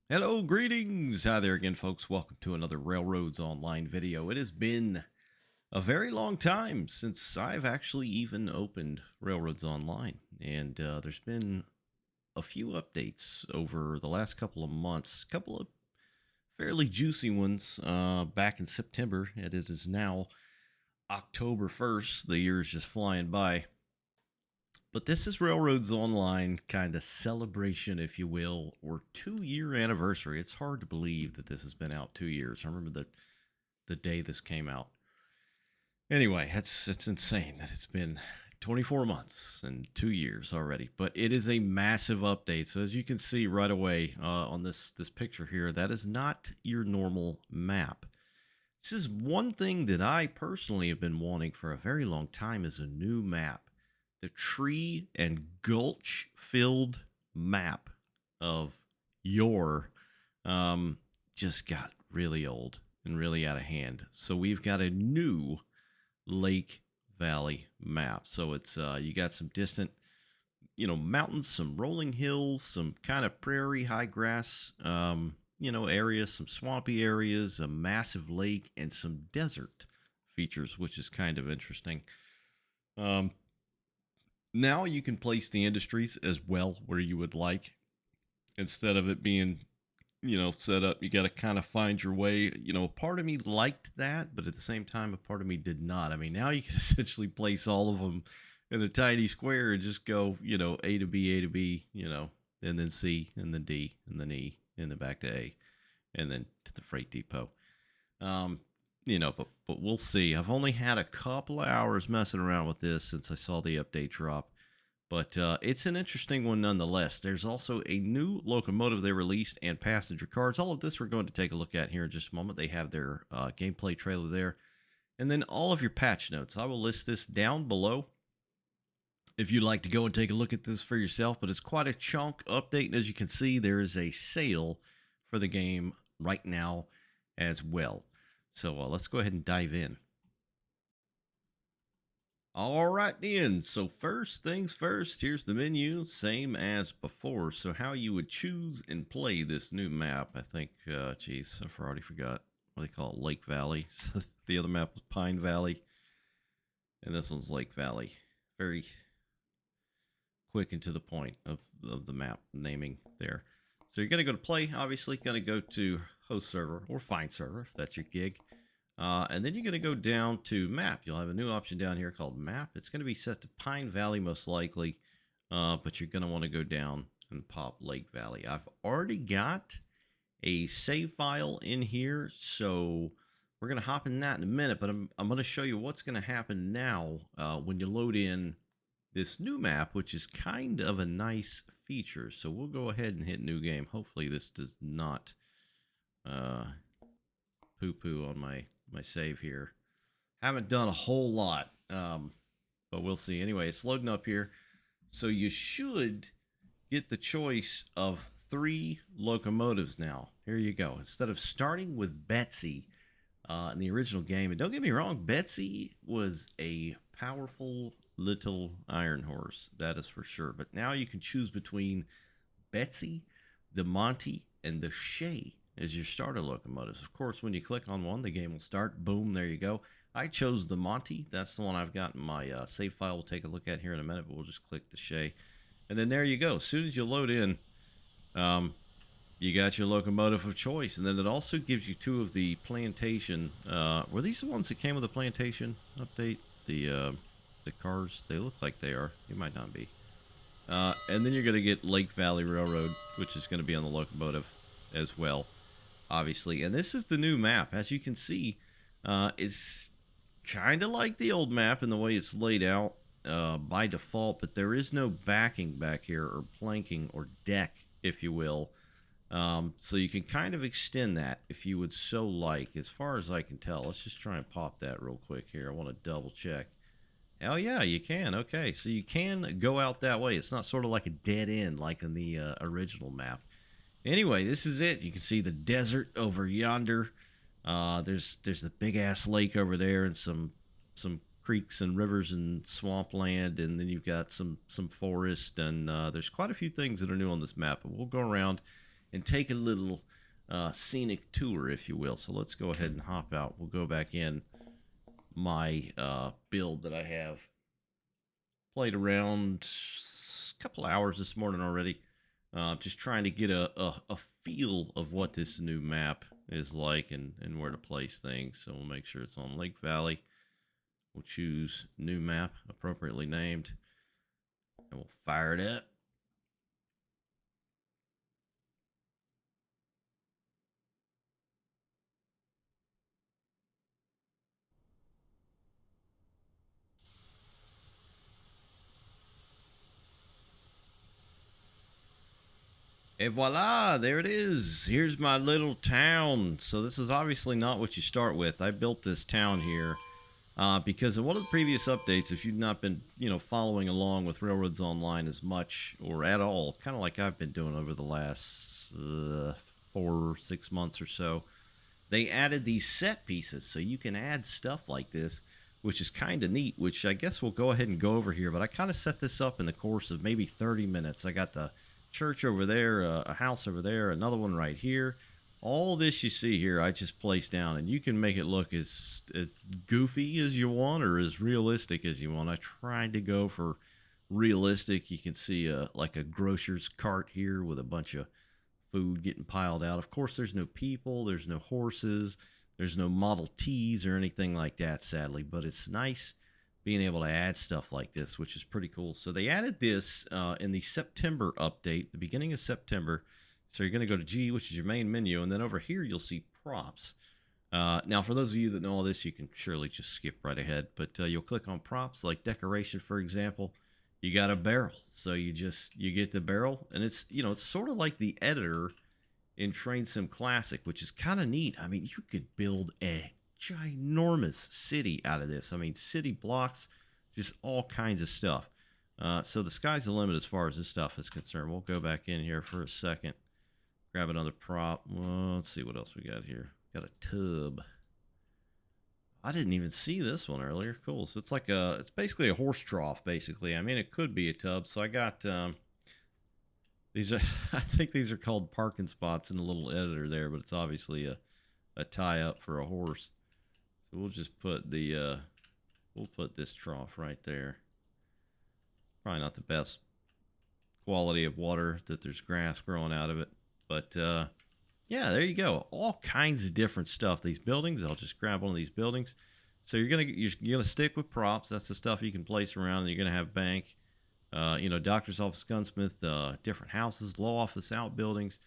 Hello, greetings. Hi there again, folks. Welcome to another Railroads Online video. It has been a very long time since I've actually even opened Railroads Online, and there's been a few updates over the last couple of months, a couple of fairly juicy ones back in September, and it is now October 1st. The year is just flying by. But this is Railroads Online kind of celebration, if you will, or 2 year anniversary. It's hard to believe that this has been out 2 years. I remember the day this came out. Anyway, it's insane that it's been 24 months and 2 years already. But it is a massive update. So as you can see right away on this picture here, that is not your normal map. This is one thing that I personally have been wanting for a very long time is a new map. The tree and gulch filled map of Yore just got really old and really out of hand. So we've got a new Lake Valley map. So it's you got some distant, mountains, some rolling hills, some kind of prairie, high grass, areas, some swampy areas, a massive lake, and some desert features, which is kind of interesting. Now you can place the industries as well where you would like. Instead of it being, set up, you got to kind of find your way. A part of me liked that, but at the same time, a part of me did not. I mean, now you can essentially place all of them in a tiny square and just go, A to B, A to B, and then C, and then D, and then E, and then back to A, and then to the freight depot. But we'll see. I've only had a couple of hours messing around with this since I saw the update drop. But it's an interesting one nonetheless. There's also a new locomotive they released and passenger cars. All of this we're going to take a look at here in just a moment. They have their gameplay trailer there. And then all of your patch notes. I will list this down below if you'd like to go and take a look at this for yourself. But it's quite a chunk update. And as you can see, there is a sale for the game right now as well. So let's go ahead and dive in. All right then, so first things first, here's the menu, same as before. So how you would choose and play this new map, I think, geez, I already forgot what they call it, Lake Valley. So the other map was Pine Valley, and this one's Lake Valley. Very quick and to the point of the map naming there. So you're going to go to play, obviously, going to go to host server or find server if that's your gig. And then you're going to go down to map. You'll have a new option down here called map. It's going to be set to Pine Valley most likely, but you're going to want to go down and pop Lake Valley. I've already got a save file in here, so we're going to hop in that in a minute, but I'm going to show you what's going to happen now when you load in this new map, which is kind of a nice feature. So we'll go ahead and hit new game. Hopefully this does not poo-poo on my save here. Haven't done a whole lot, but we'll see. Anyway, it's loading up here. So you should get the choice of 3 locomotives now. Here you go. Instead of starting with Betsy in the original game, and don't get me wrong, Betsy was a powerful little iron horse, that is for sure. But now you can choose between Betsy, the Monty, and the Shay as your starter locomotives. Of course, when you click on one, the game will start. Boom, there you go. I chose the Monty. That's the one I've got in my save file. We'll take a look at here in a minute, but we'll just click the Shay. And then there you go. As soon as you load in, you got your locomotive of choice. And then it also gives you 2 of the plantation. Were these the ones that came with the plantation update? The cars? They look like they are. They might not be. And then you're going to get Lake Valley Railroad, which is going to be on the locomotive as well, obviously. And this is the new map. As you can see, it's kind of like the old map in the way it's laid out by default, but there is no backing back here, or planking, or deck, if you will. So you can kind of extend that if you would so like, as far as I can tell. Let's just try and pop that real quick here. I want to double check. Oh yeah, you can. Okay, so you can go out that way. It's not sort of like a dead end like in the original map. Anyway, this is it. You can see the desert over yonder. There's the big ass lake over there, and some creeks and rivers and swampland, and then you've got some forest, and there's quite a few things that are new on this map. But we'll go around and take a little scenic tour, if you will. So let's go ahead and hop out. We'll go back in my build that I have. Played around a couple hours this morning already. Just trying to get a feel of what this new map is like and where to place things. So we'll make sure it's on Lake Valley. We'll choose new map, appropriately named, and we'll fire it up. And voila, there it is. Here's my little town. So this is obviously not what you start with. I built this town here because in one of the previous updates, if you've not been, following along with Railroads Online as much or at all, kind of like I've been doing over the last 4 or 6 months or so, they added these set pieces. So you can add stuff like this, which is kind of neat, which I guess we'll go ahead and go over here. But I kind of set this up in the course of maybe 30 minutes. I got the church over there, a house over there, another one right here. All this you see here, I just placed down, and you can make it look as goofy as you want or as realistic as you want. I tried to go for realistic. You can see like a grocer's cart here with a bunch of food getting piled out. Of course, there's no people, there's no horses, there's no Model Ts or anything like that, sadly, but it's nice being able to add stuff like this, which is pretty cool. So they added this in the September update, the beginning of September. So you're going to go to G, which is your main menu, and then over here you'll see props. Now, for those of you that know all this, you can surely just skip right ahead, but you'll click on props, like decoration, for example. You got a barrel, so you get the barrel, and it's it's sort of like the editor in Train Sim Classic, which is kind of neat. I mean, you could build a ginormous city out of this. I mean, city blocks, just all kinds of stuff. So the sky's the limit as far as this stuff is concerned. We'll go back in here for a second, grab another prop. Well, let's see what else we got here. Got a tub. I didn't even see this one earlier. Cool. So it's like it's basically a horse trough, basically. I mean, it could be a tub. So I got these are, I think these are called parking spots in the little editor there, but it's obviously a tie up for a horse. So we'll just put the we'll put this trough right there. Probably not the best quality of water, that there's grass growing out of it, but yeah, there you go. All kinds of different stuff. These buildings, I'll just grab one of these buildings. So you're gonna stick with props. That's the stuff you can place around. And you're gonna have bank, doctor's office, gunsmith, different houses, law office, outbuildings,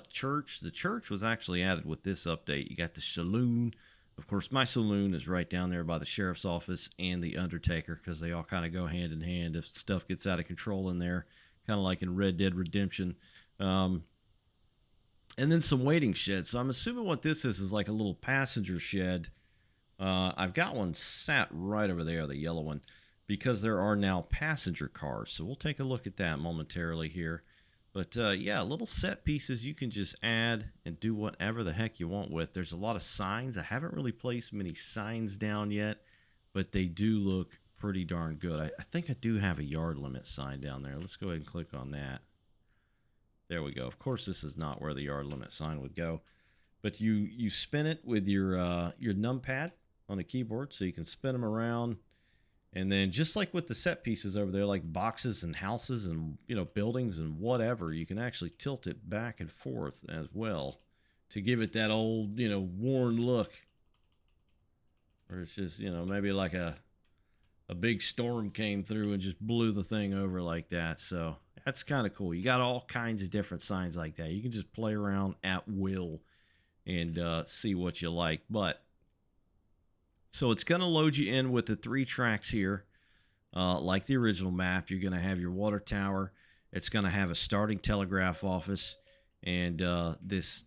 church. The church was actually added with this update. You got the saloon. Of course, my saloon is right down there by the sheriff's office and the Undertaker, because they all kind of go hand in hand if stuff gets out of control in there, kind of like in Red Dead Redemption. And then some waiting sheds. So I'm assuming what this is like a little passenger shed. I've got one sat right over there, the yellow one, because there are now passenger cars. So we'll take a look at that momentarily here. But yeah, little set pieces you can just add and do whatever the heck you want with. There's a lot of signs. I haven't really placed many signs down yet, but they do look pretty darn good. I think I do have a yard limit sign down there. Let's go ahead and click on that. There we go. Of course, this is not where the yard limit sign would go, but you spin it with your numpad on the keyboard, so you can spin them around. And then just like with the set pieces over there, like boxes and houses and, buildings and whatever, you can actually tilt it back and forth as well to give it that old, worn look. Or it's just, maybe like a big storm came through and just blew the thing over like that. So that's kind of cool. You got all kinds of different signs like that. You can just play around at will and see what you like. But so it's going to load you in with the 3 tracks here. Like the original map, you're going to have your water tower. It's going to have a starting telegraph office and this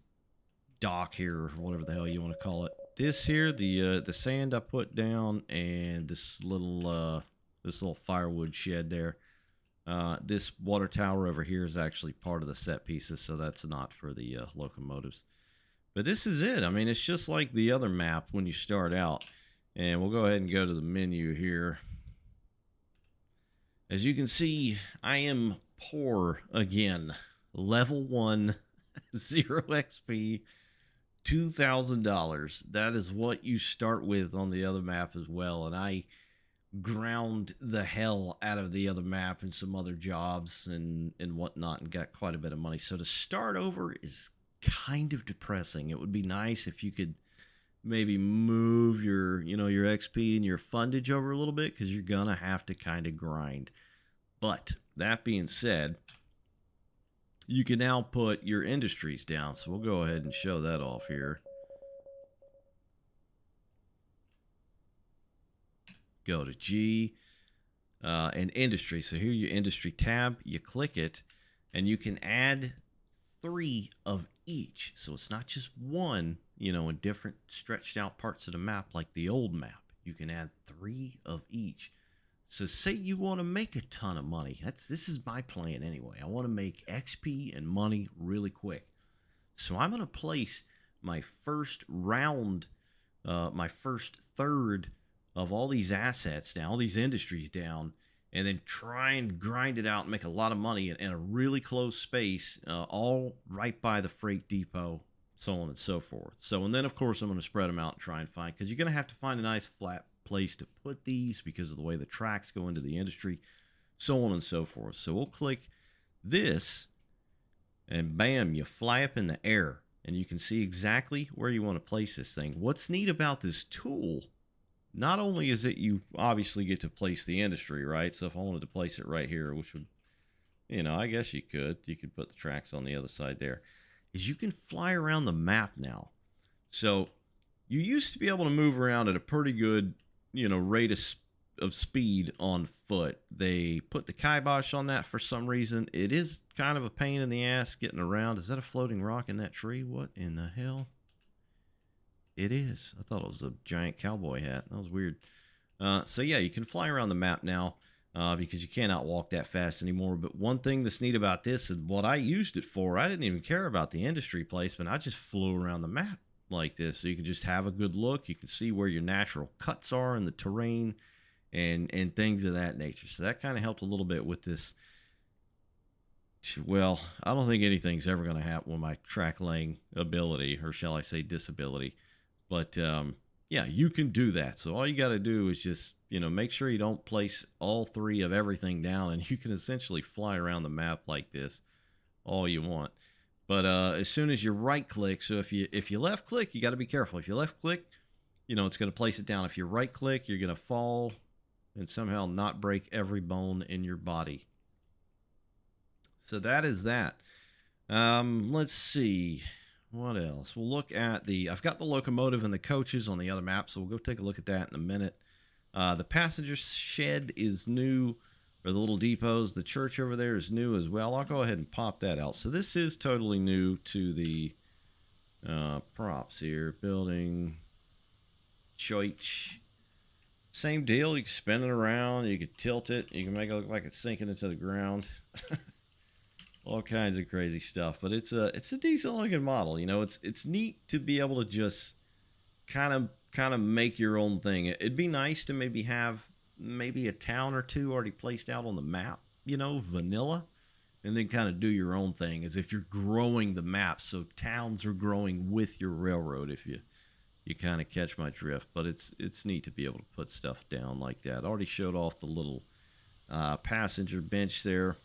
dock here, or whatever the hell you want to call it. This here, the sand I put down, and this little firewood shed there. This water tower over here is actually part of the set pieces, so that's not for the locomotives. But this is it. I mean, it's just like the other map when you start out. And we'll go ahead and go to the menu here. As you can see, I am poor again. Level 1. 0 XP, $2,000. That is what you start with on the other map as well. And I ground the hell out of the other map and some other jobs and whatnot and got quite a bit of money. So to start over is kind of depressing. It would be nice if you could maybe move your, your XP and your fundage over a little bit, because you're going to have to kind of grind. But that being said, you can now put your industries down. So we'll go ahead and show that off here. Go to G and industry. So here your industry tab, you click it and you can add 3 of each. So it's not just one, in different stretched out parts of the map like the old map. You can add 3 of each. So say you want to make a ton of money. This is my plan anyway. I want to make XP and money really quick. So I'm going to place my first round, my first third of all these assets down, all these industries down, and then try and grind it out and make a lot of money in a really close space, all right by the freight depot, so on and so forth. So, and then of course I'm going to spread them out and try and find, because you're going to have to find a nice flat place to put these because of the way the tracks go into the industry, so on and so forth. So we'll click this and bam, you fly up in the air and you can see exactly where you want to place this thing. What's neat about this tool, not only is it you obviously get to place the industry, right? So if I wanted to place it right here, which would, I guess you could put the tracks on the other side there, is you can fly around the map now. So you used to be able to move around at a pretty good, rate of speed on foot. They put the kibosh on that for some reason. It is kind of a pain in the ass getting around. Is that a floating rock in that tree? What in the hell? It is. I thought it was a giant cowboy hat. That was weird. So yeah, you can fly around the map now because you cannot walk that fast anymore. But one thing that's neat about this is what I used it for. I didn't even care about the industry placement. I just flew around the map like this. So you can just have a good look. You can see where your natural cuts are in the terrain and things of that nature. So that kind of helped a little bit with this. Well, I don't think anything's ever going to happen with my track laying ability, or shall I say disability. But yeah, you can do that. So all you got to do is just, make sure you don't place all 3 of everything down, and you can essentially fly around the map like this all you want. But as soon as you right click, so if you left click, you got to be careful. If you left click, it's going to place it down. If you right click, you're going to fall and somehow not break every bone in your body. So that is that. Let's see. What else? We'll look at I've got the locomotive and the coaches on the other map, so we'll go take a look at that in a minute. The passenger shed is new, or the little depots. The church over there is new as well. I'll go ahead and pop that out. So this is totally new to the props here. Building, church. Same deal. You can spin it around. You can tilt it. You can make it look like it's sinking into the ground. All kinds of crazy stuff, but it's a decent looking model. It's neat to be able to just kind of make your own thing. It'd be nice to maybe have a town or 2 already placed out on the map, vanilla, and then kind of do your own thing as if you're growing the map. So towns are growing with your railroad, if you kind of catch my drift. But it's neat to be able to put stuff down like that. I already showed off the little passenger bench there.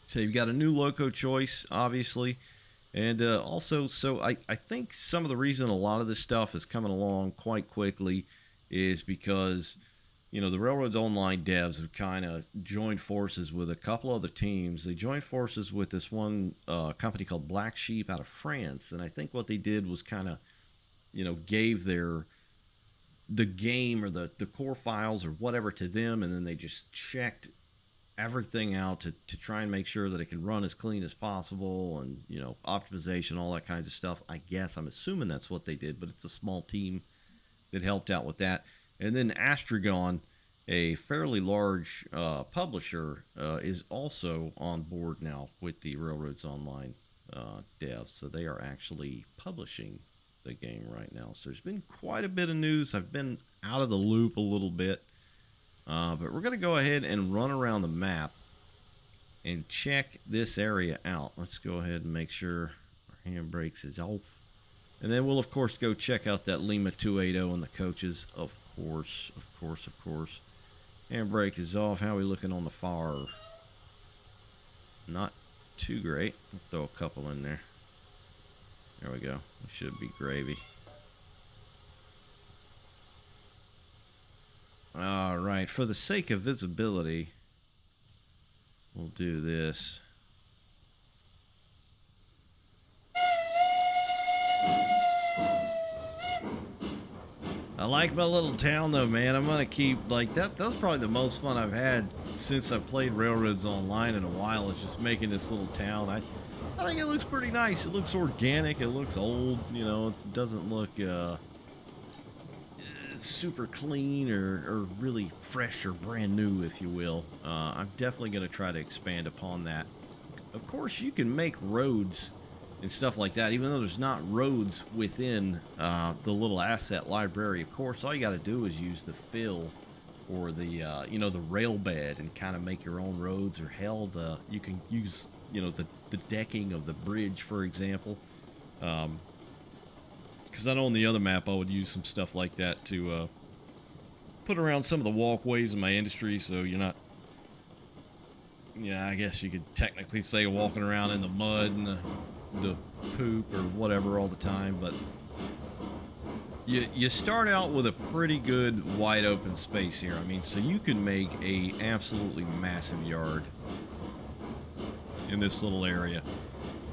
So you've got a new loco choice, obviously. And also, so I think some of the reason a lot of this stuff is coming along quite quickly is because, the Railroads Online devs have kind of joined forces with a couple other teams. They joined forces with this one company called Black Sheep out of France. And I think what they did was kind of, gave the game or the core files or whatever to them, and then they just checked everything out to try and make sure that it can run as clean as possible, and optimization, all that kinds of stuff. I'm assuming that's what they did, but it's a small team that helped out with that. And then Astragon, a fairly large publisher, is also on board now with the Railroads Online devs. So they are actually publishing the game right now. So there's been quite a bit of news. I've been out of the loop a little bit. But we're going to go ahead and run around the map and check this area out. Let's go ahead and make sure our handbrakes is off. And then we'll, of course, go check out that Lima 280 and the coaches. Of course. Handbrake is off. How are we looking on the far? Not too great. We'll throw a couple in there. There we go. It should be gravy. All right. For the sake of visibility, we'll do this. I like my little town though, man. I'm gonna keep like that. That's probably the most fun I've had since I played Railroads Online in a while. Is just making this little town. I think it looks pretty nice. It looks organic. It looks old. You know, it doesn't look super clean or really fresh or brand new, if you will. I'm definitely gonna try to expand upon that. Of course, you can make roads and stuff like that, even though there's not roads within the little asset library. Of course, all you got to do is use the fill or the the rail bed and kind of make your own roads, or hell, you can use the decking of the bridge, for example. Because I know on the other map I would use some stuff like that to put around some of the walkways in my industry, so you're not, I guess you could technically say walking around in the mud and the poop or whatever all the time. But you start out with a pretty good wide open space here. I mean, so you can make a absolutely massive yard in this little area.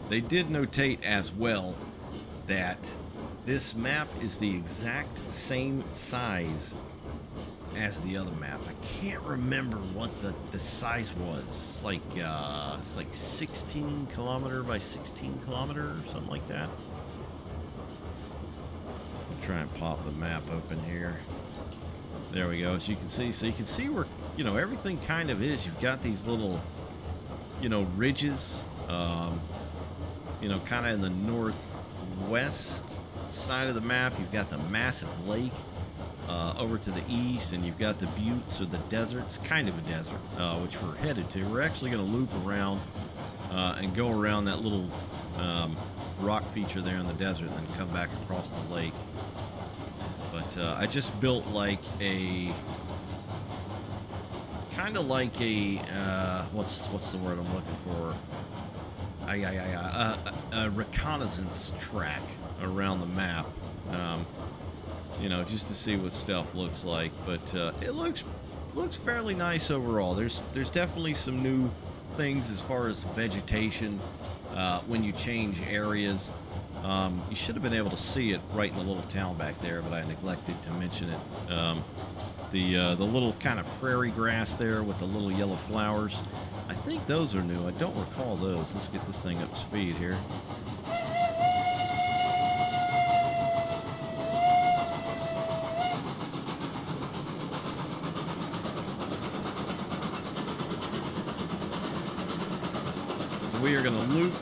They did notate as well that this map is the exact same size as the other map. I can't remember what the size was. It's like 16 kilometer by 16 kilometer or something like that. I'll try and pop the map open here. There we go. As you can see, so you can see where everything kind of is. You've got these little ridges, kind of in the northwest side of the map. You've got the massive lake over to the east, and you've got the buttes or the deserts, kind of a desert, which we're headed to. We're actually going to loop around and go around that little rock feature there in the desert, and then come back across the lake. But I just built like a kind of like a what's the word I'm looking for? A reconnaissance track around the map, just to see what stuff looks like. But it looks fairly nice overall. There's definitely some new things as far as vegetation when you change areas. You should have been able to see it right in the little town back there, but I neglected to mention it. The little kind of prairie grass there with the little yellow flowers, I think those are new. I don't recall those. Let's get this thing up to speed here. So we are going to loop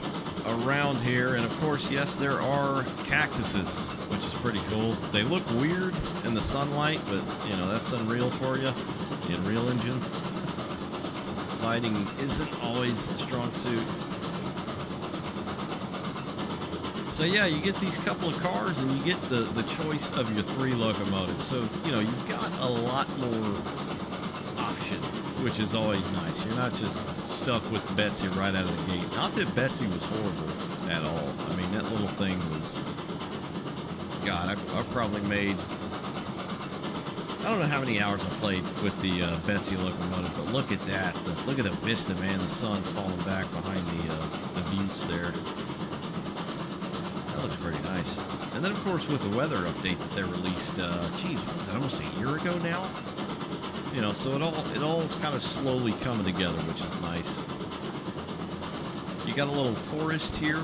around here, and of course, yes, there are cactuses, which is pretty cool. They look weird in the sunlight, but that's Unreal for you. The Unreal Engine. Lighting isn't always the strong suit. So yeah, you get these couple of cars, and you get the choice of your 3 locomotives. So you've got a lot more option, which is always nice. You're not just stuck with Betsy right out of the gate. Not that Betsy was horrible at all. I mean, that little thing was, God, I've probably made, I don't know how many hours I played with the Betsy locomotive, but look at that. Look at the vista, man. The sun falling back behind the buttes there. That looks pretty nice. And then, of course, with the weather update that they released, what was that, almost a year ago now? So it all's kind of slowly coming together, which is nice. You got a little forest here.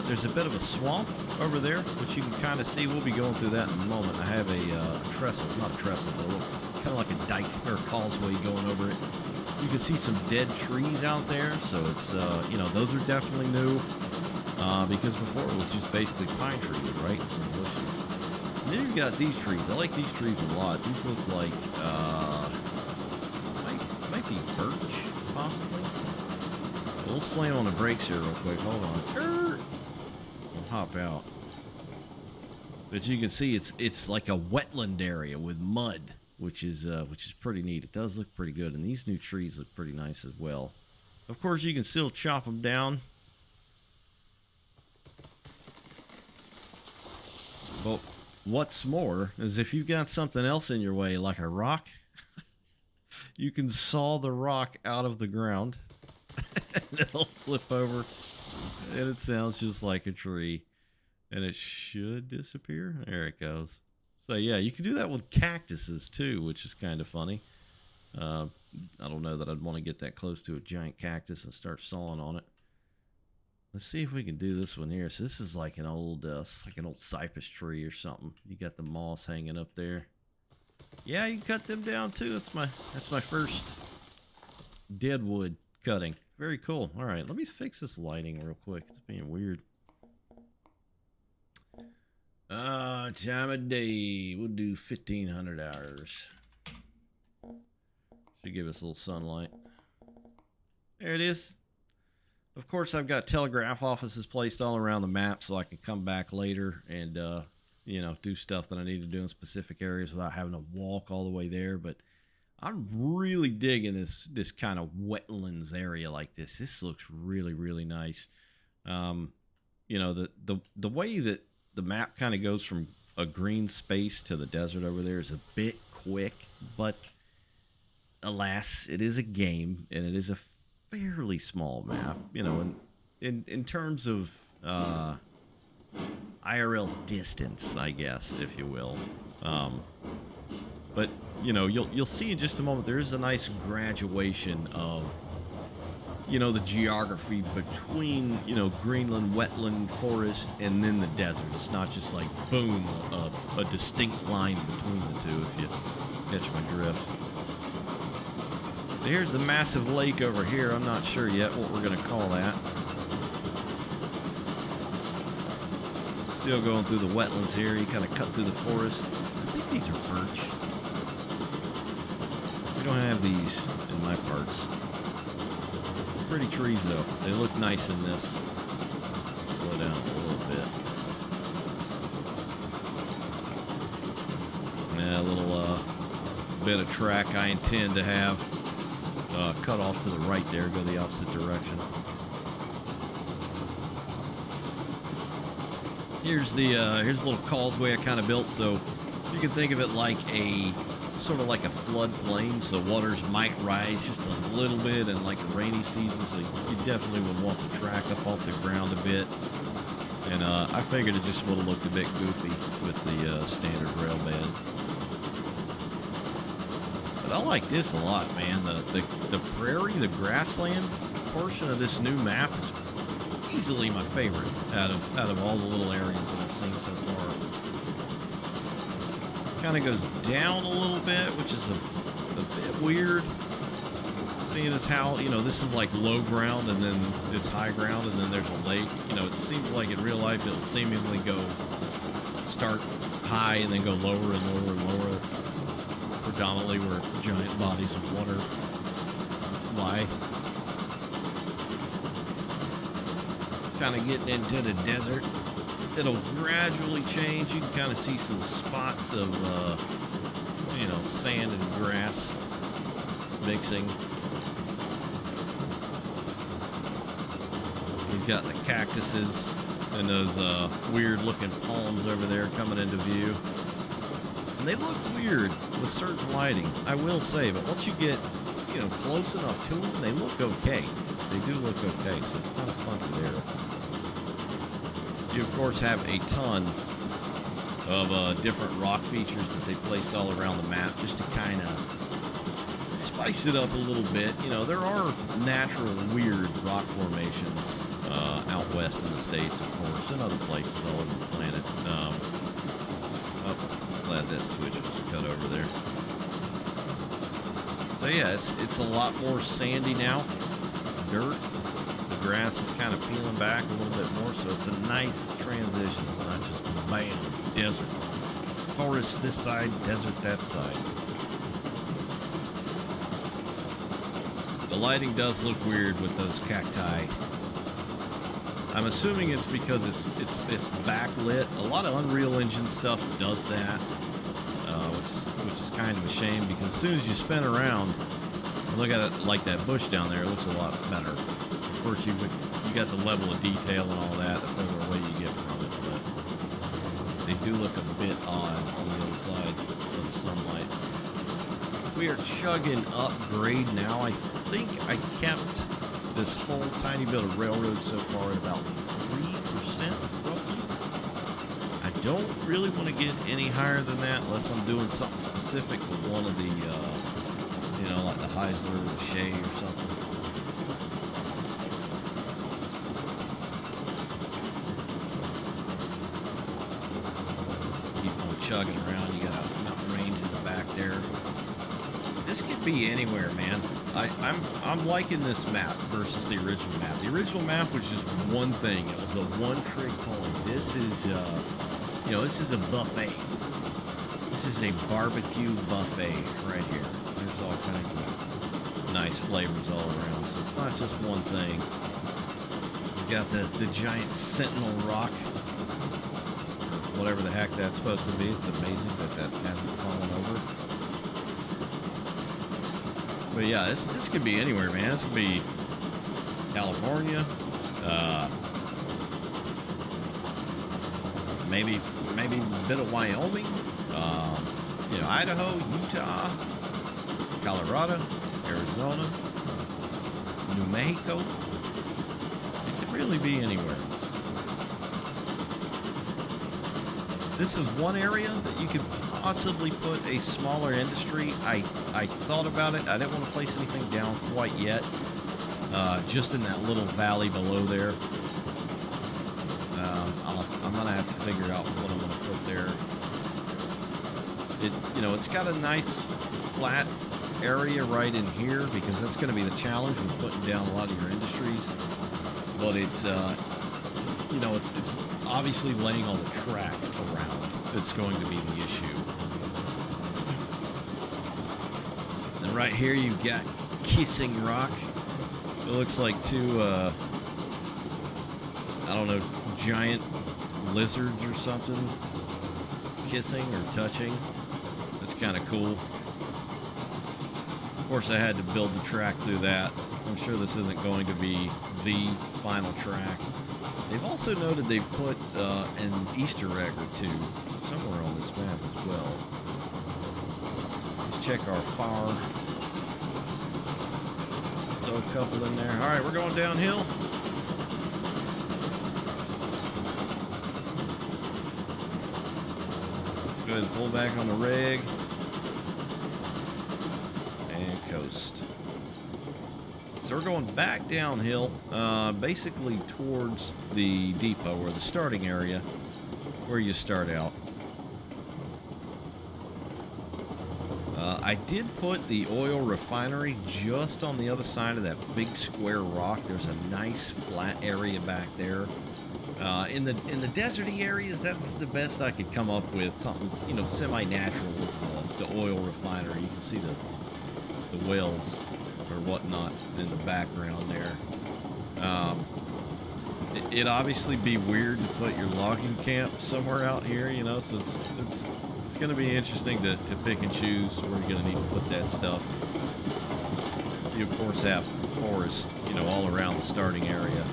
There's a bit of a swamp over there, which you can kind of see. We'll be going through that in a moment. I have a trestle, not a trestle, but kind of like a dike or causeway going over it. You can see some dead trees out there, so it's those are definitely new, because before it was just basically pine trees, right, and some bushes. And then you've got these trees. I like these trees a lot. These look like might be birch, possibly. We'll slam on the brakes here real quick. Hold on. We'll hop out. But you can see it's like a wetland area with mud, which is pretty neat. It does look pretty good, and these new trees look pretty nice as well. Of course, you can still chop them down. But what's more is if you've got something else in your way, like a rock, you can saw the rock out of the ground, and it'll flip over, and it sounds just like a tree, and it should disappear. There it goes. So yeah, you can do that with cactuses too, which is kind of funny. I don't know that I'd want to get that close to a giant cactus and start sawing on it. Let's see if we can do this one here. So this is like an old, cypress tree or something. You got the moss hanging up there. Yeah, you can cut them down too. That's my first dead wood cutting. Very cool. All right, let me fix this lighting real quick. It's being weird. Time of day. We'll do 1500 hours. Should give us a little sunlight. There it is. Of course, I've got telegraph offices placed all around the map so I can come back later and, you know, do stuff that I need to do in specific areas without having to walk all the way there. But I'm really digging this kind of wetlands area like this. This looks really, really nice. You know, the way that the map kind of goes from a green space to the desert over there is a bit quick, but alas, it is a game, and it is a fairly small map, you know, in terms of IRL distance, I guess, if you will. But you know, you'll see in just a moment there is a nice graduation of, you know, the geography between, you know, Greenland, wetland, forest, and then the desert. It's not just like boom, a distinct line between the two, if you catch my drift. So here's the massive lake over here. I'm not sure yet what we're going to call that. Still going through the wetlands here. You kind of cut through the forest. I think these are birch. We don't have these in my parts. Pretty trees, though. They look nice in this. Slow down a little bit. Yeah, a little bit of track I intend to have cut off to the right there, go the opposite direction. Here's the little causeway I kind of built, so you can think of it like a sort of like a floodplain, so waters might rise just a little bit in like a rainy season, so you definitely would want the track up off the ground a bit. And I figured it just would have looked a bit goofy with the standard rail bed. But I like this a lot, man. The prairie, the grassland portion of this new map is easily my favorite out of all the little areas that I've seen so far. Kind of goes down a little bit, which is a bit weird. Seeing as how, you know, this is like low ground and then it's high ground and then there's a lake. You know, it seems like in real life it'll seemingly start high and then go lower and lower and lower. That's predominantly where giant bodies of water lie. Kind of getting into the desert. It'll gradually change. You can kind of see some spots of, you know, sand and grass mixing. We've got the cactuses and those weird-looking palms over there coming into view. And they look weird with certain lighting, I will say. But once you get, you know, close enough to them, they look okay. They do look okay, so it's kind of funky there. You, of course, have a ton of different rock features that they placed all around the map just to kind of spice it up a little bit. You know, there are natural weird rock formations out west in the States, of course, and other places all over the planet. Glad that switch was cut over there. So yeah, it's a lot more sandy now. Dirt. The grass is kind of peeling back a little bit more, so it's a nice transition. It's not just bam, desert. Forest this side, desert that side. The lighting does look weird with those cacti. I'm assuming it's because it's backlit. A lot of Unreal Engine stuff does that, which is kind of a shame, because as soon as you spin around and look at it like that bush down there, it looks a lot better. Of course, you got the level of detail and all that the further away you get from it, but they do look a bit odd on the other side of the sunlight. We are chugging up grade now. I think I kept this whole tiny bit of railroad so far at about 3% roughly. I don't really want to get any higher than that unless I'm doing something specific with one of the, you know, like the Heisler or the Shea or something. Keep on chugging around. You got a mountain range in the back there. This could be anywhere, man. I'm liking this map versus the original map. The original map was just one thing. It was a one-trick pony. This is, you know, this is a buffet. This is a barbecue buffet right here. There's all kinds of nice flavors all around. So it's not just one thing. You got the giant Sentinel rock, or whatever the heck that's supposed to be. It's amazing that hasn't fallen over. But yeah, this could be anywhere, man. This could be California, maybe a bit of Wyoming, you know, Idaho, Utah, Colorado, Arizona, New Mexico. It could really be anywhere. This is one area that you could possibly put a smaller industry. I thought about it. I didn't want to place anything down quite yet. Just in that little valley below there. I'm gonna have to figure out what I'm gonna put there. You know, it's got a nice flat area right in here, because that's going to be the challenge with putting down a lot of your industries. But it's, you know, it's obviously laying all the track around that's going to be the issue. And right here you've got Kissing Rock. It looks like two, I don't know, giant lizards or something kissing or touching. That's kind of cool. Of course, I had to build the track through that. I'm sure this isn't going to be the final track. They've also noted they've put an Easter egg or two somewhere on this map as well. Let's check our fire. Throw a couple in there. All right, we're going downhill. Go ahead and pull back on the rig. And coast. So we're going back downhill, basically towards the depot, or the starting area, where you start out. I did put the oil refinery just on the other side of that big square rock. There's a nice flat area back there. In the deserty areas, that's the best I could come up with. Something, you know, semi-natural is the oil refinery. You can see the wells or whatnot in the background there. It'd obviously be weird to put your logging camp somewhere out here, you know. So it's going to be interesting to pick and choose where you're going to need to put that stuff. You of course have forest, you know, all around the starting area.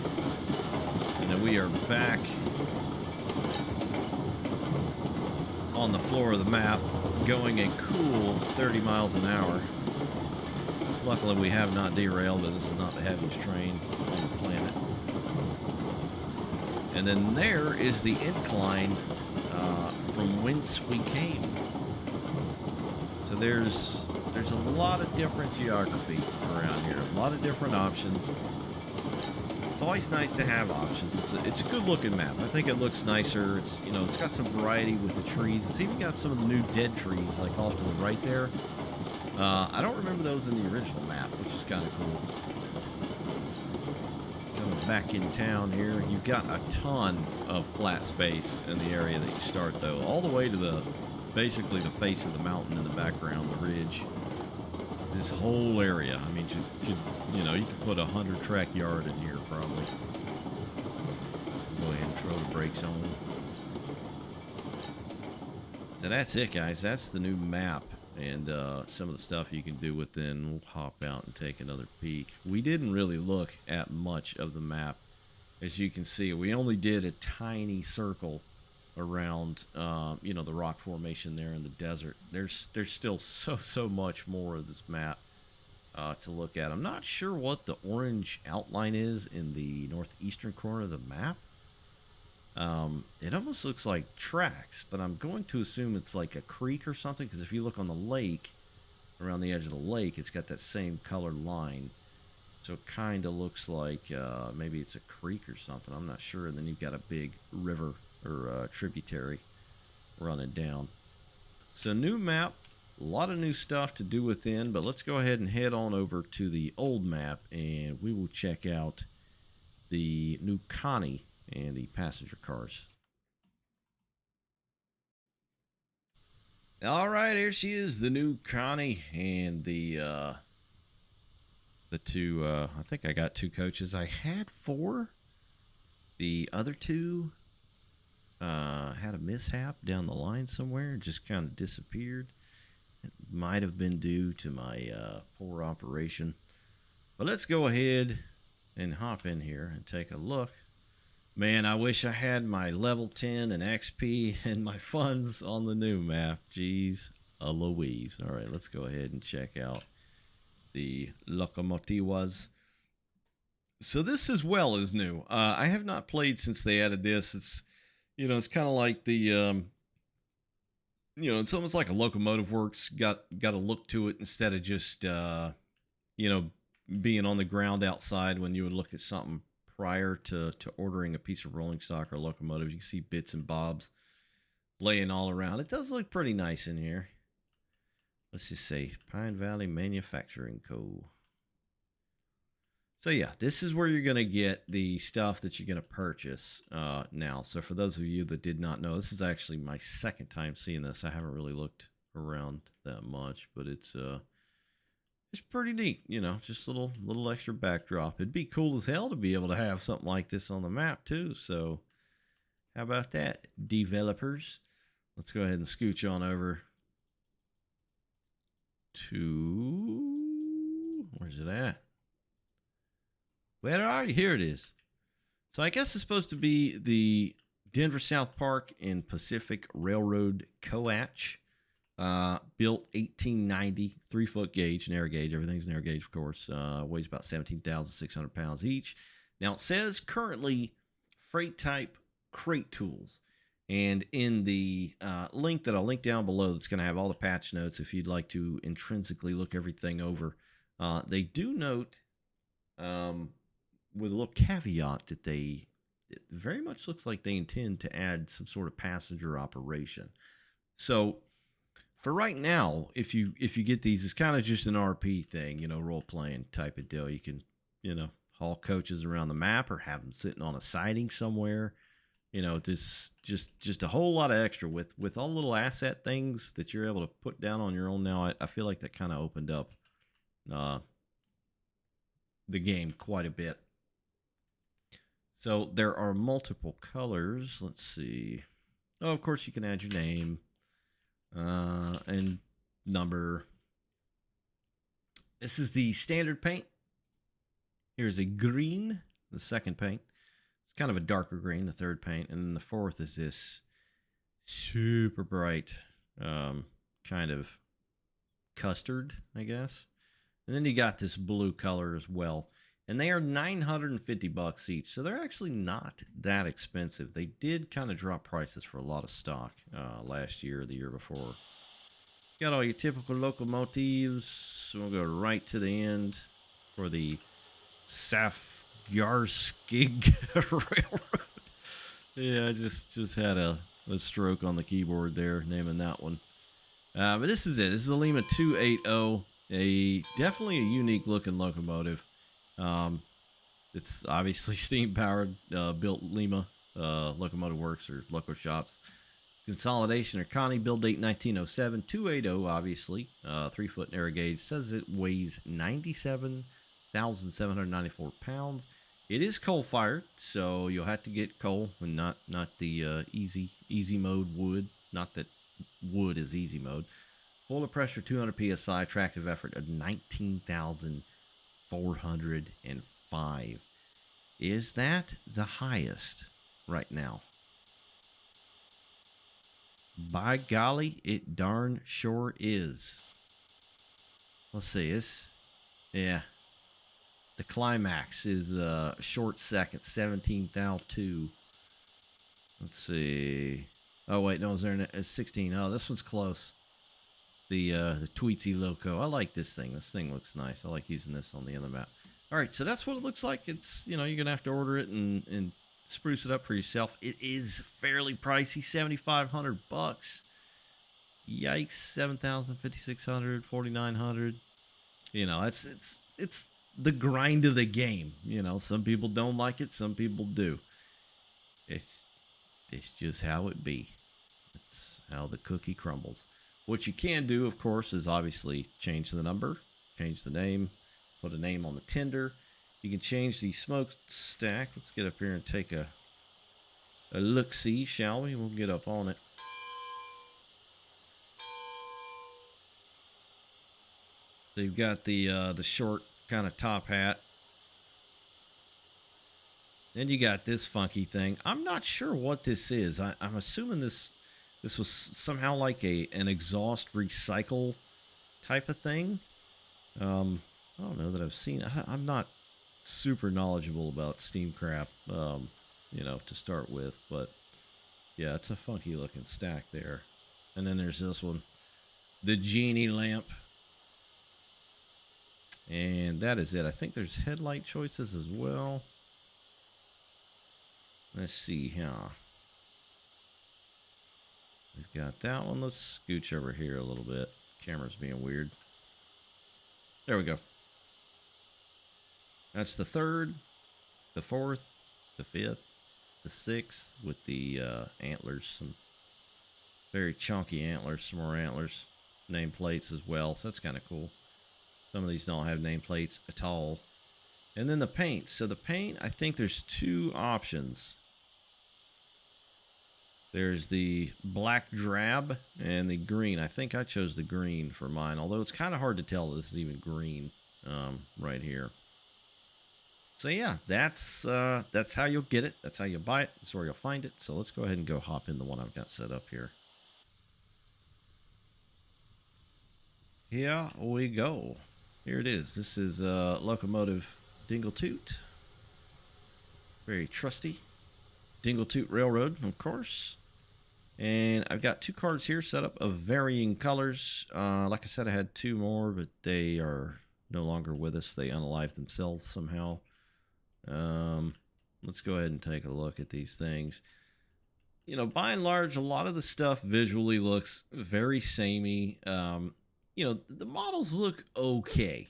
And then we are back on the floor of the map, going a cool 30 miles an hour. Luckily, we have not derailed, but this is not the heaviest train on the planet. And then there is the incline from whence we came. So there's a lot of different geography around here, a lot of different options. It's always nice to have options. It's a good looking map. I think it looks nicer. It's, you know, it's got some variety with the trees. It's even got some of the new dead trees, like off to the right there. I don't remember those in the original map, which is kind of cool. Coming back in town here, you've got a ton of flat space in the area that you start, though, all the way to basically the face of the mountain in the background, the ridge. this whole area. I mean, you know, you could put 100 track yard in here probably. Go ahead and throw the brakes on. So that's it, guys. That's the new map and some of the stuff you can do within. We'll hop out and take another peek. We didn't really look at much of the map. As you can see, we only did a tiny circle around, you know, the rock formation there in the desert. There's still so much more of this map to look at. I'm not sure what the orange outline is in the northeastern corner of the map. It almost looks like tracks, but I'm going to assume it's like a creek or something, because if you look on the lake, around the edge of the lake, it's got that same colored line. So it kind of looks like maybe it's a creek or something. I'm not sure. And then you've got a big river or tributary running down. So new map, a lot of new stuff to do within, but let's go ahead and head on over to the old map, and we will check out the new Connie and the passenger cars. All right, here she is, the new Connie, and the two, I think I got 2 coaches. I had 4. The other 2 had a mishap down the line somewhere, just kind of disappeared. It might have been due to my poor operation. But let's go ahead and hop in here and take a look. Man, I wish I had my level 10 and XP and my funds on the new map. Jeez Louise. All right, let's go ahead and check out the locomotivas. So this as well is new. I have not played since they added this. It's, you know, it's kind of like the, you know, it's almost like a locomotive works. Got a look to it instead of just, you know, being on the ground outside when you would look at something prior to ordering a piece of rolling stock or locomotive. You can see bits and bobs laying all around. It does look pretty nice in here. Let's just say Pine Valley Manufacturing Co. So yeah, this is where you're going to get the stuff that you're going to purchase now. So for those of you that did not know, this is actually my second time seeing this. I haven't really looked around that much, but it's pretty neat, you know, just a little extra backdrop. It'd be cool as hell to be able to have something like this on the map too. So how about that, developers? Let's go ahead and scooch on over to, where's it at? Where are you? Here it is. So I guess it's supposed to be the Denver South Park and Pacific Railroad Coach. Built 1890, 3-foot gauge, narrow gauge. Everything's narrow gauge, of course. Weighs about 17,600 pounds each. Now it says currently freight type crate tools. And in the link that I'll link down below, that's going to have all the patch notes if you'd like to intrinsically look everything over. They do note, with a little caveat, that it very much looks like they intend to add some sort of passenger operation. So for right now, if you get these, it's kind of just an RP thing, you know, role playing type of deal. You can, you know, haul coaches around the map or have them sitting on a siding somewhere. You know, this just a whole lot of extra with all the little asset things that you're able to put down on your own now. I feel like that kind of opened up the game quite a bit. So there are multiple colors. Let's see. Oh, of course you can add your name and number. This is the standard paint. Here's a green, the second paint. It's kind of a darker green, the third paint. And then the fourth is this super bright kind of custard, I guess. And then you got this blue color as well. And they are $950 each. So they're actually not that expensive. They did kind of drop prices for a lot of stock last year or the year before. Got all your typical locomotives. We'll go right to the end for the Safjarskig Railroad. Yeah, I just had a stroke on the keyboard there, naming that one. But this is it. This is the Lima 280. Definitely a unique looking locomotive. It's obviously steam powered, built Lima Locomotive Works or Loco Shops. Consolidation or Connie, build date 1907, 280, obviously. 3-foot narrow gauge. Says it weighs 97,794 pounds. It is coal fired, so you'll have to get coal and not the easy mode wood. Not that wood is easy mode. Boiler pressure 200 psi, tractive effort of 19,405. Is that the highest right now? By golly, it darn sure is. Let's see. Yeah. The climax is short second, 17,002. Let's see. Oh wait, no, is there a 16? Oh, this one's close. The Tweetsy Loco. I like this thing. This thing looks nice. I like using this on the other map. All right, so that's what it looks like. It's, you're gonna have to order it and spruce it up for yourself. It is fairly pricey, $7,500. Yikes, 7,000, 5,600, 4,900. It's the grind of the game. Some people don't like it, some people do. It's just how it be. It's how the cookie crumbles. What you can do, of course, is obviously change the number, change the name, put a name on the tender. You can change the smokestack. Let's get up here and take a look-see, shall we? We'll get up on it. So you've got the short kind of top hat. Then you got this funky thing. I'm not sure what this is. I'm assuming this was somehow like an exhaust recycle type of thing. I don't know that I've seen. I'm not super knowledgeable about steam crap, to start with, but yeah, it's a funky looking stack there. And then there's this one, the genie lamp, and that is it. I think there's headlight choices as well. Let's see here. We've got that one. Let's scooch over here a little bit. Camera's being weird. There we go. That's the third, the fourth, the fifth, the sixth with the antlers. Some very chunky antlers, some more antlers. Nameplates as well, so that's kind of cool. Some of these don't have nameplates at all. And then the paint. So the paint, I think there's two options. There's the black drab and the green. I think I chose the green for mine, although it's kind of hard to tell this is even green right here. So yeah, that's how you'll get it. That's how you buy it. That's where you'll find it. So let's go ahead and go hop in the one I've got set up here. Here we go. Here it is. This is locomotive Dingletoot. Very trusty. Dingletoot Railroad, of course. And I've got two cards here set up of varying colors. Like I said, I had two more, but they are no longer with us. They unalived themselves somehow. Let's go ahead and take a look at these things. By and large, a lot of the stuff visually looks very samey. The models look okay.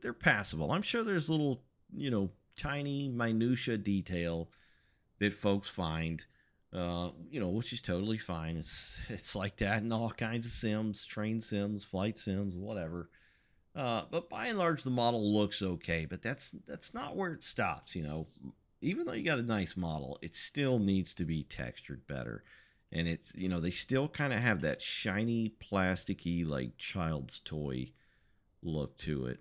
They're passable. I'm sure there's little, tiny minutia detail that folks find, which is totally fine. It's like that in all kinds of sims, train sims, flight sims, whatever. But by and large, the model looks okay. But that's not where it stops. Even though you got a nice model, it still needs to be textured better. And it's, they still kind of have that shiny, plasticky, like child's toy look to it.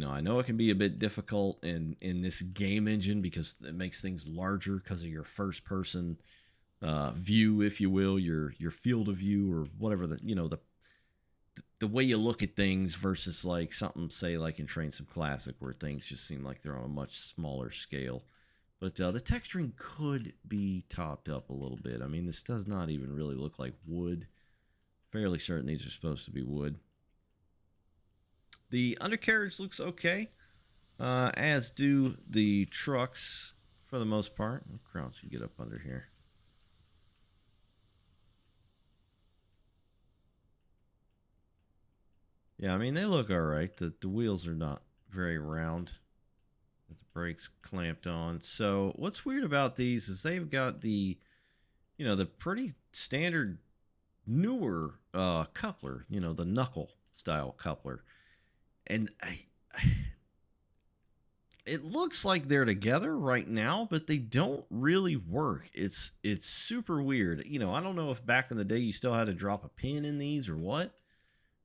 I know it can be a bit difficult in this game engine because it makes things larger because of your first person view, if you will, your field of view or whatever, the way you look at things versus like something, say, like in Train Sim Classic, where things just seem like they're on a much smaller scale. But the texturing could be topped up a little bit. I mean, this does not even really look like wood. Fairly certain these are supposed to be wood. The undercarriage looks okay, as do the trucks for the most part. I'll crouch and get up under here. Yeah, I mean, they look all right. The wheels are not very round. Got the brakes clamped on. So what's weird about these is they've got the, the pretty standard newer coupler, the knuckle style coupler. And it looks like they're together right now, but they don't really work. It's super weird. I don't know if back in the day you still had to drop a pin in these or what.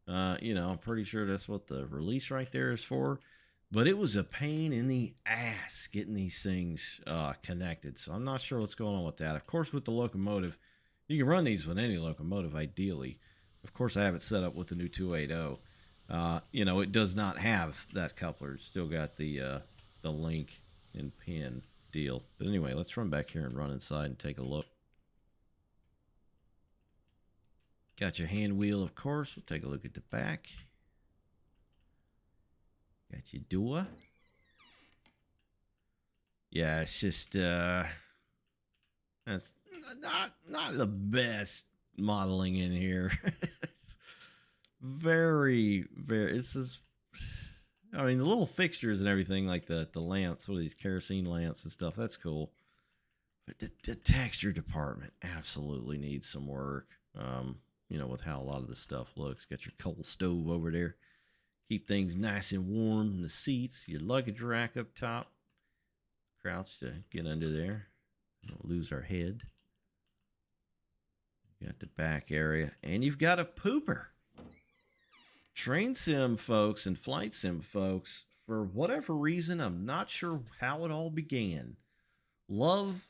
I'm pretty sure that's what the release right there is for. But it was a pain in the ass getting these things connected. So I'm not sure what's going on with that. Of course, with the locomotive, you can run these with any locomotive, ideally. Of course, I have it set up with the new 280. It does not have that coupler. It's still got the link and pin deal. But anyway, let's run back here and run inside and take a look. Got your hand wheel, of course. We'll take a look at the back. Got your door. Yeah, it's just that's not the best modeling in here. It's very it's just, I mean, the little fixtures and everything, like the lamps, what are these, kerosene lamps and stuff, that's cool. But the texture department absolutely needs some work. With how a lot of this stuff looks. Got your coal stove over there. Keep things nice and warm in the seats. Your luggage rack up top. Crouch to get under there. Don't lose our head. You got the back area. And you've got a pooper. Train sim folks and flight sim folks, for whatever reason, I'm not sure how it all began. Love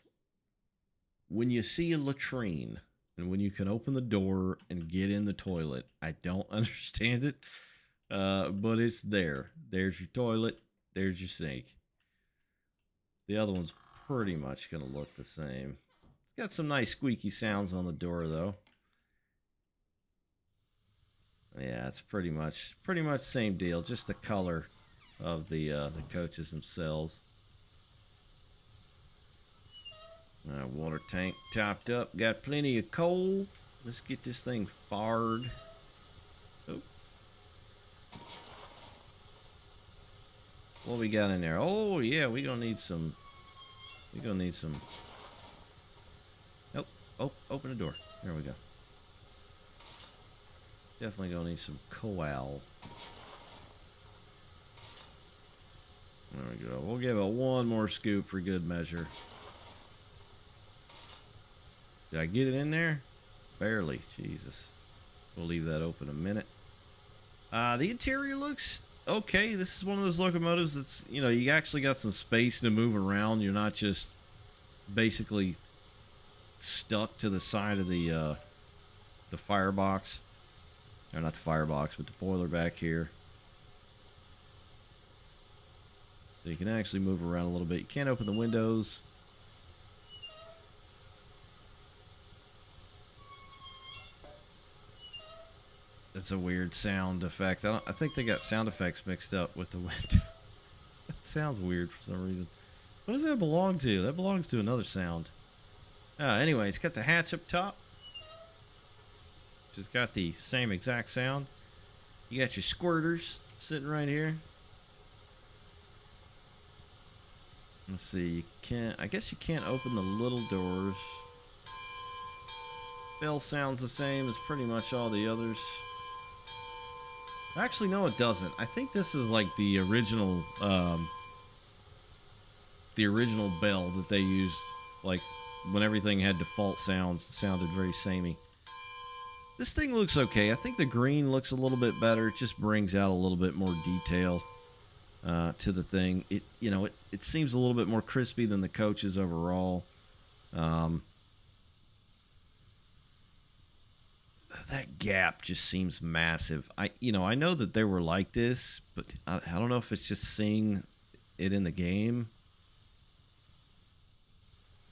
when you see a latrine and when you can open the door and get in the toilet. I don't understand it, but it's there. There's your toilet. There's your sink. The other one's pretty much going to look the same. It's got some nice squeaky sounds on the door, though. Yeah, it's pretty much same deal. Just the color of the coaches themselves. Water tank topped up. Got plenty of coal. Let's get this thing fired. Oh. What we got in there? Oh yeah, we're gonna need some. Oh, open the door. There we go. Definitely gonna need some coal. There we go. We'll give it one more scoop for good measure. Did I get it in there? Barely. Jesus. We'll leave that open a minute. The interior looks okay. This is one of those locomotives that's, you actually got some space to move around. You're not just basically stuck to the side of the firebox. Or not the firebox, but the boiler back here. So you can actually move around a little bit. You can't open the windows. That's a weird sound effect. I think they got sound effects mixed up with the window. That sounds weird for some reason. What does that belong to? That belongs to another sound. Anyway, it's got the hatch up top. Just got the same exact sound. You got your squirters sitting right here. Let's see. I guess you can't open the little doors. Bell sounds the same as pretty much all the others. Actually, no, it doesn't. I think this is like the original bell that they used, like when everything had default sounds. It sounded very samey. This thing looks okay. I think the green looks a little bit better. It just brings out a little bit more detail to the thing. It seems a little bit more crispy than the coaches overall. That gap just seems massive. I know that they were like this, but I don't know if it's just seeing it in the game.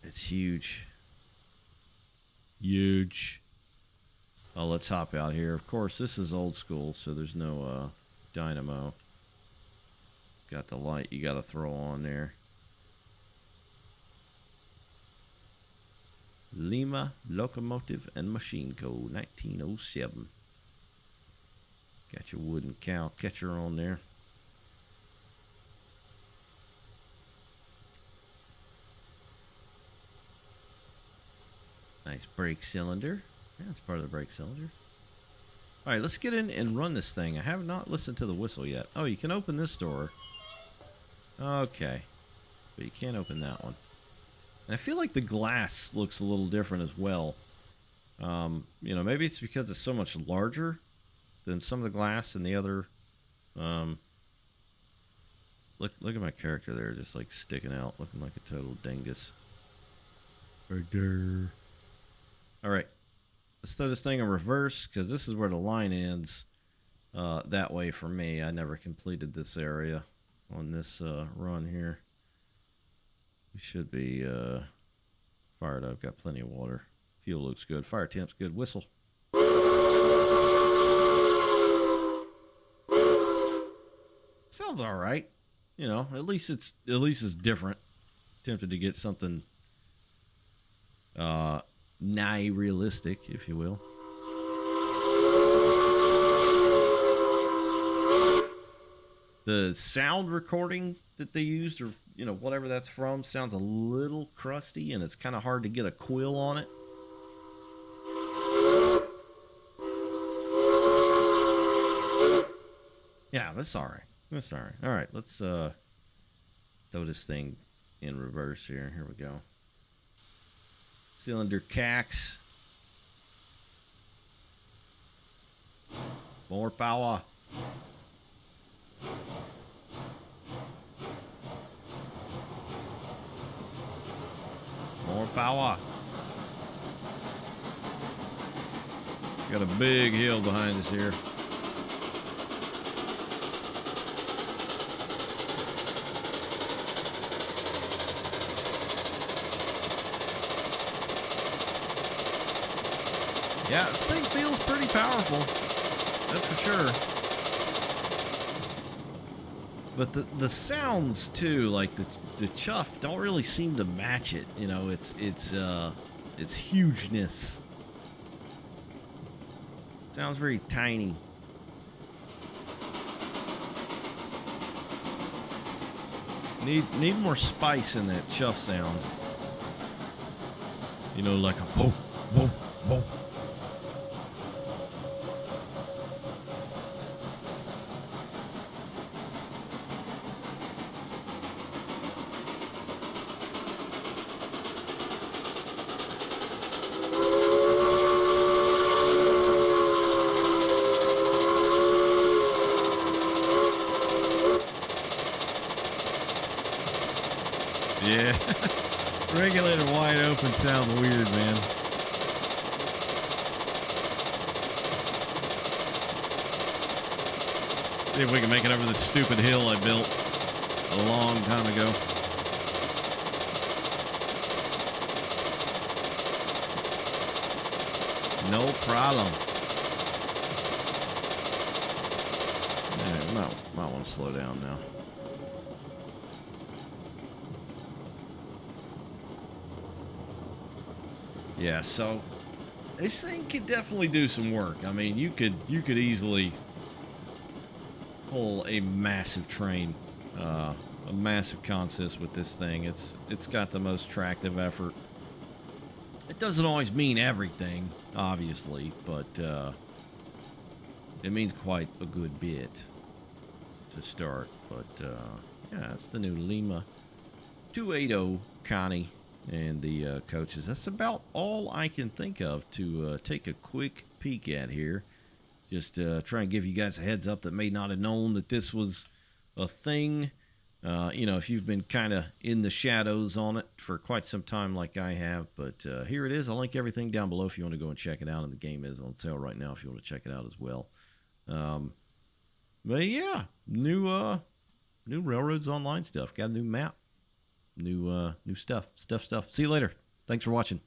It's huge. Huge. Oh, let's hop out here. Of course, this is old school, so there's no dynamo. Got the light you got to throw on there. Lima Locomotive and Machine Code 1907. Got your wooden cow catcher on there. Nice brake cylinder. Yeah, that's part of the brake cylinder. All right, let's get in and run this thing. I have not listened to the whistle yet. Oh, you can open this door. Okay. But you can't open that one. And I feel like the glass looks a little different as well. You know, maybe it's because it's so much larger than some of the glass in the other. Look at my character there, just like sticking out, looking like a total dingus. Right there. All right, let's throw this thing in reverse because this is where the line ends. That way for me, I never completed this area on this run here. We should be fired up. Got plenty of water. Fuel looks good. Fire temp's good. Whistle. Sounds all right. You know, at least it's different. Tempted to get something nigh realistic, if you will. The sound recording that they used, or you know, whatever that's from, sounds a little crusty, and it's kind of hard to get a quill on it. Yeah, that's all right. That's all right. All right, let's throw this thing in reverse here. Here we go. Cylinder cacks. More power. More power. Got a big hill behind us here. Yeah, this thing feels pretty powerful. That's for sure. But the sounds too, like the chuff, don't really seem to match it. You know, its hugeness. Sounds very tiny. Need more spice in that chuff sound. You know, like a boom, boom, boom. Yeah, regulator wide open sounds weird, man. See if we can make it over this stupid hill I built a long time ago. No problem. Yeah, might want to slow down now. Yeah, so this thing could definitely do some work. I mean, you could easily pull a massive train, a massive consist with this thing. It's got the most tractive effort. It doesn't always mean everything, obviously, but it means quite a good bit to start. But yeah, it's the new Lima 280 Connie and the coaches. That's about all I can think of to take a quick peek at here. Just try and give you guys a heads up that may not have known that this was a thing. You know, if you've been kind of in the shadows on it for quite some time like I have. But here it is. I'll link everything down below if you want to go and check it out. And the game is on sale right now if you want to check it out as well. But yeah, new Railroads Online stuff. Got a new map. New stuff. See you later. Thanks for watching.